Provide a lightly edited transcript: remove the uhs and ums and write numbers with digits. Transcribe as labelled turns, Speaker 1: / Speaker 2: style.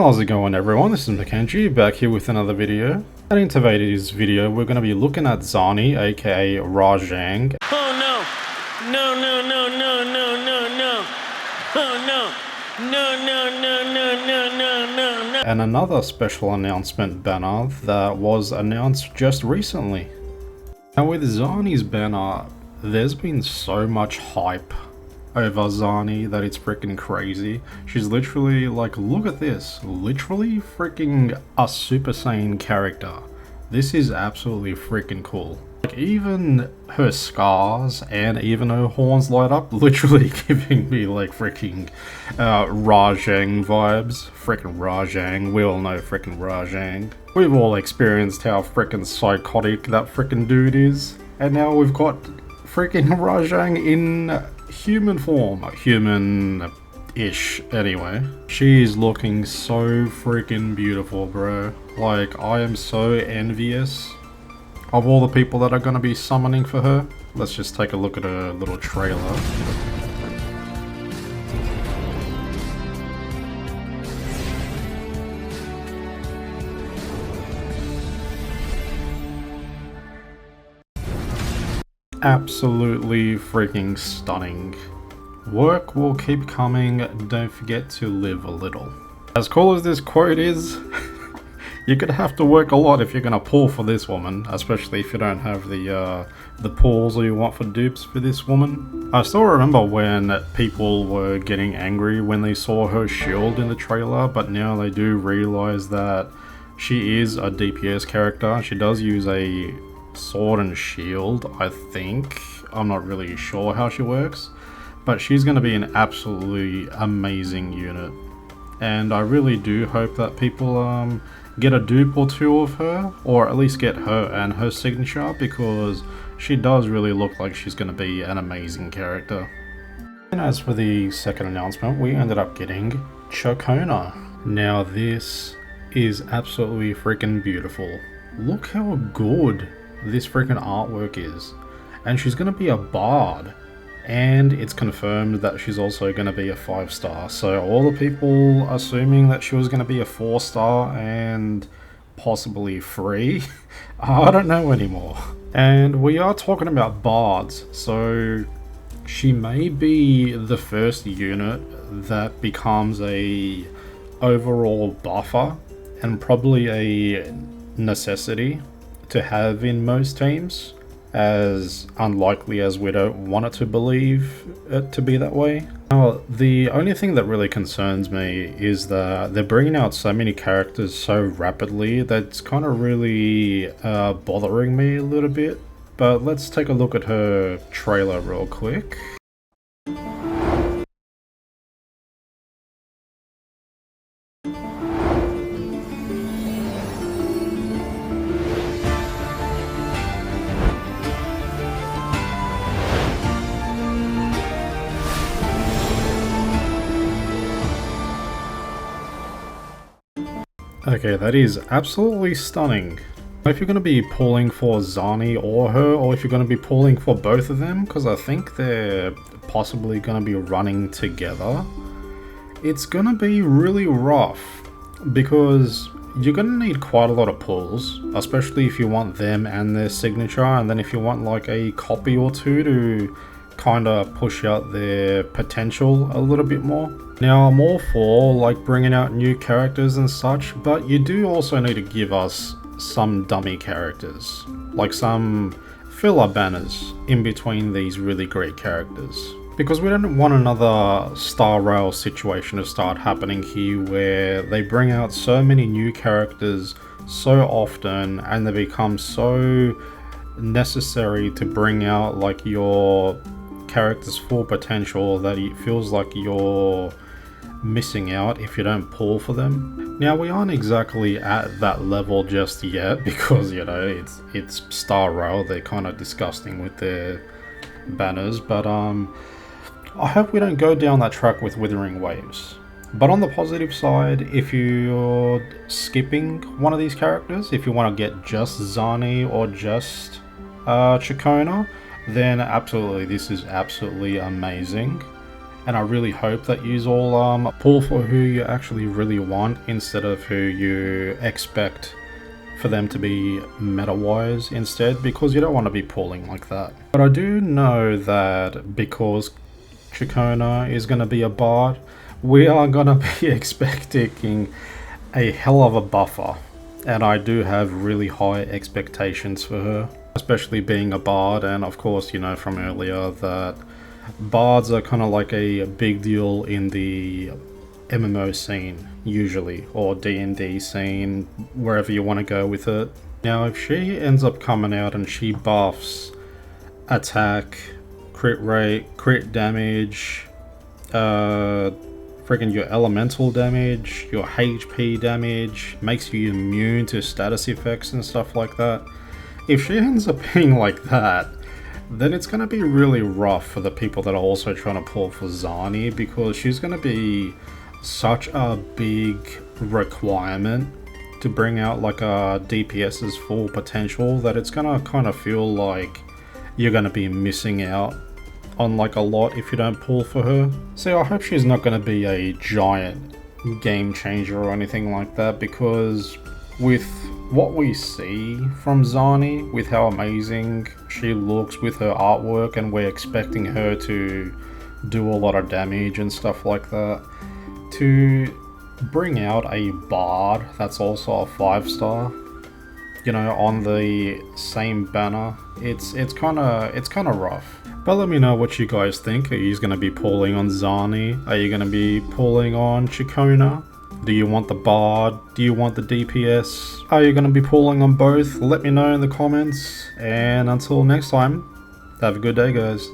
Speaker 1: How's it going, everyone? This is Mackenzie back here with another video. And in today's video we're going to be looking at Zani, aka Rajang.
Speaker 2: Oh no! No, no, no, no, no, no, no! Oh no! No, no, no, no, no, no, no, no!
Speaker 1: And another special announcement banner that was announced just recently. Now with Zani's banner, there's been so much hype over Zani that it's freaking crazy. She's literally like, look at this, literally freaking a Super Saiyan character. This is absolutely freaking cool. Like even her scars and even her horns light up, literally giving me like freaking Rajang vibes. Freaking Rajang, we all know freaking Rajang. We've all experienced how freaking psychotic that freaking dude is. And now we've got freaking Rajang in human form. Human-ish, anyway. She's looking so freaking beautiful, bro. Like, I am so envious of all the people that are going to be summoning for her. Let's just take a look at her little trailer. Absolutely freaking stunning. Work will keep coming, don't forget to live a little. As cool as this quote is, you're gonna have to work a lot if you're gonna pull for this woman, especially if you don't have the pulls or you want for dupes for this woman. I still remember when people were getting angry when they saw her shield in the trailer, but now they do realize that she is a DPS character. She does use a sword and shield, I think. I'm not really sure how she works, but she's going to be an absolutely amazing unit, and I really do hope that people get a dupe or two of her, or at least get her and her signature, because she does really look like she's going to be an amazing character. And as for the second announcement, we ended up getting Ciaccona. Now this is absolutely freaking beautiful. Look how good this freaking artwork is, and she's gonna be a bard, and it's confirmed that she's also gonna be a 5-star. So all the people assuming that she was gonna be a 4-star and possibly free, I don't know anymore. And we are talking about bards, so she may be the first unit that becomes a overall buffer and probably a necessity to have in most teams, as unlikely as we don't want it to believe it to be that way. Now, the only thing that really concerns me is that they're bringing out so many characters so rapidly that's kind of really bothering me a little bit. But let's take a look at her trailer real quick. Okay, that is absolutely stunning. If you're going to be pulling for Zani or her, or if you're going to be pulling for both of them, because I think they're possibly going to be running together, it's going to be really rough, because you're going to need quite a lot of pulls, especially if you want them and their signature, and then if you want like a copy or two to kind of push out their potential a little bit more. Now, I'm all for like bringing out new characters and such, but you do also need to give us some dummy characters, like some filler banners in between these really great characters, because we don't want another Star Rail situation to start happening here where they bring out so many new characters so often and they become so necessary to bring out like your character's full potential that it feels like you're missing out if you don't pull for them. Now, we aren't exactly at that level just yet, because you know it's Star Rail, they're kind of disgusting with their banners, but I hope we don't go down that track with Wuthering Waves. But on the positive side, if you're skipping one of these characters, if you want to get just Zani or just Ciaccona, then absolutely, this is absolutely amazing. And I really hope that you all pull for who you actually really want instead of who you expect for them to be meta-wise instead, because you don't want to be pulling like that. But I do know that because Ciaccona is going to be a bard, we are going to be expecting a hell of a buffer. And I do have really high expectations for her, especially being a bard. And of course, you know from earlier that bards are kind of like a big deal in the MMO scene usually, or D&D scene, wherever you want to go with it. Now if she ends up coming out and she buffs attack, crit rate, crit damage, friggin' your elemental damage, your HP damage, makes you immune to status effects and stuff like that, if she ends up being like that, then it's going to be really rough for the people that are also trying to pull for Zani, because she's going to be such a big requirement to bring out like a DPS's full potential that it's going to kind of feel like you're going to be missing out on like a lot if you don't pull for her. So I hope she's not going to be a giant game changer or anything like that, because with what we see from Zani, with how amazing she looks with her artwork, and we're expecting her to do a lot of damage and stuff like that, to bring out a bard that's also a 5-star, you know, on the same banner, it's kind of rough. But let me know what you guys think. Are you going to be pulling on Zani? Are you going to be pulling on Ciaccona? Do you want the bard? Do you want the DPS? Are you going to be pulling on both? Let me know in the comments. And until next time, have a good day, guys.